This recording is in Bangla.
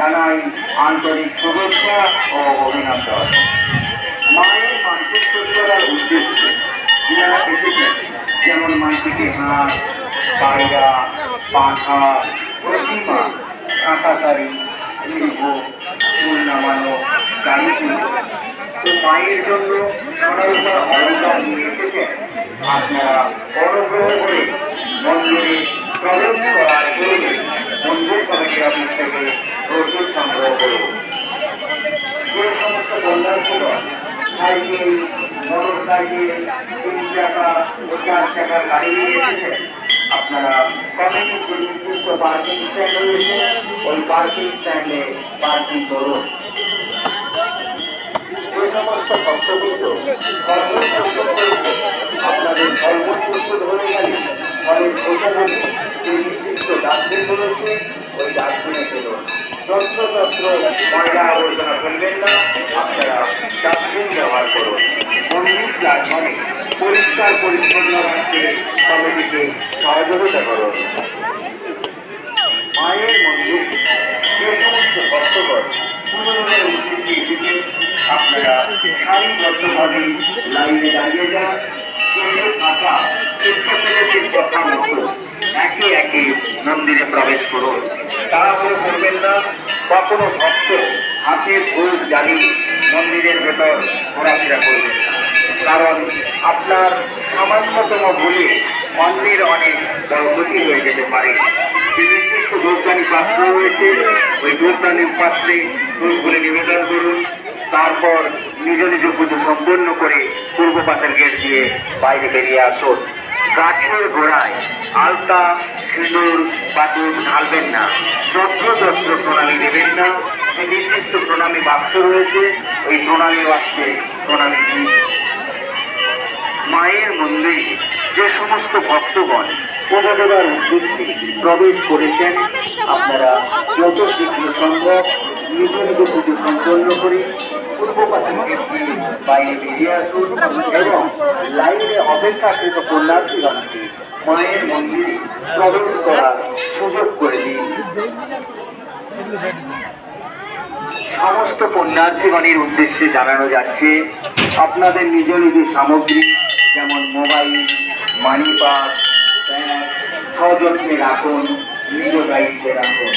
জানাই আন্তরিক শুভেচ্ছা ও অভিনন্দন। মায়ের মানসিক করার উদ্দেশ্যে যারা এসেছেন, যেমন মানসিকে হাঁস, পায়রা, পাখা, প্রতিমা, কাঁটাতারি, দীর্ঘ, ফুল নামানো, গাড়ি তুলব, তো মায়ের জন্য সোনারূপা অলঙ্কার নিয়ে এসেছেন। আপনারা অনুগ্রহ করে মন্দিরে প্রবেশ করার পূর্বে মন্দির কমিটি অফিস থেকে প্রচুর সংগ্রহ করুন। যে সমস্ত কন্যাগুলো সাইকেল, মোটর সাইকেল, 3 চাকা ও 4 চাকার গাড়ি নিয়ে এসেছেন, আপনারা কমিটির যে নির্দিষ্ট পার্কিং স্ট্যান্ড রয়েছে ওই পার্কিং স্ট্যান্ডে পার্কিং করুন। যে সমস্ত ভক্তবৃন্দ আপনাদের ধর্ম প্রস্তুত হয়ে গেলে ঘরের প্রচারণে যে নির্দিষ্ট ডাস্টবিন রয়েছে ওই ডাস্টবিনে ফেলুন। যত্রতত্র ময়লা আবর্জনা ফেলবেন না, আপনারা ডাস্টবিন ব্যবহার করুন। মন্দির প্ল্যাটফর্মে পরিষ্কার পরিচ্ছন্ন রাখতে কমিটিকে সহযোগিতা করুন। মায়ের মন্দির যে সমস্ত ভক্তগণ পুনরুদ্ধারের উদ্দেশ্যে এসেছে, আপনারা সারিবদ্ধভাবে লাইনে দাঁড়িয়ে যান। কেন্দ্রে থাকা শিক্ষার্থীদের কথা মতো একে একে মন্দিরে প্রবেশ করুন। তাড়াহুড়ো করবেন না। কখনো ভক্ত হাতে ধূপ জ্বালিয়ে মন্দিরের ভেতর ঘোরাফেরা করবেন না, কারণ আপনার সামান্যতম ভুলে মন্দির অনেক বড় ক্ষতি হয়ে যেতে পারে। যে নির্দিষ্ট ধূপদানি পাত্র রয়েছে ওই ধূপদানির পাত্রে ধূপগুলি নিবেদন করুন। তারপর নিজ নিজ পুজো সম্পন্ন করে পূর্ব পাশের গেট দিয়ে বাইরে বেরিয়ে আসুন। গাছের গোড়ায় আলতা, সিঁদুর, বাতুর ঢালবেন না। যত্র প্রণামী দেবেন না। যে নির্দিষ্ট প্রণামী বাক্স রয়েছে ওই প্রণামী বাক্সে প্রণামী দিন। মায়ের মন্দিরে যে সমস্ত ভক্তগণ পূজা দেওয়ার উদ্দেশ্যে প্রবেশ করেছেন, আপনারা যত শীঘ্র সম্ভব নিজ নিজ পুজো সম্পন্ন করে পূর্ব পাশের গেট দিয়ে বাইরে বেরিয়ে আসুন এবং লাইনে অপেক্ষাকৃত পুণ্যার্থীগণকে মায়ের মন্দিরে প্রবেশ করার সুযোগ করে দিন। সমস্ত পুণ্যার্থীগণের উদ্দেশ্যে জানানো যাচ্ছে, আপনাদের নিজ নিজ সামগ্রী যেমন মোবাইল, মানি পাস, ব্যাগ সযত্নে রাখুন, নিজ দায়িত্বে রাখুন।